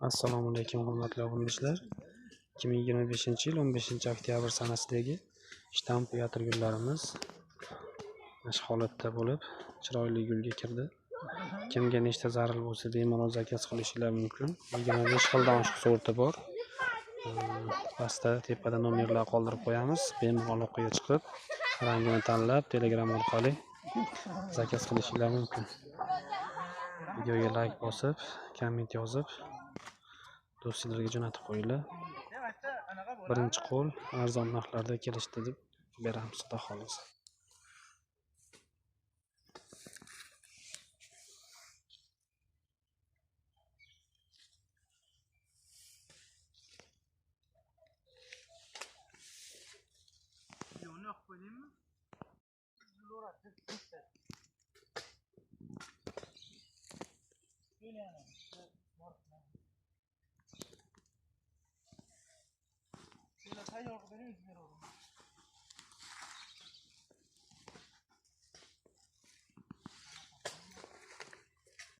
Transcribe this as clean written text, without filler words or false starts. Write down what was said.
Assalomu alaykum hurmatli obunachilar. 2025-yil 15-oktyabr sanasidagi shtamp yatırgullarimiz mana holatda bo'lib, chiroyli gulga kirdi. Kimga nechta zarur bo'lsa bemalol zakaz qilishingiz mumkin. 25 xildan oshiq sorti bor. Pastda tepada nomerlar qoldirib qo'yamiz. Bemalol o'qiga chiqib, rangini tanlab Telegram orqali zakaz qilishingiz mumkin. Videoga like bosib, komment yozib do'stlarga jo'natib qo'yinglar. Birinchi qo'l arzon narxlarda kelishdi deb beramiz, xudo xolisa.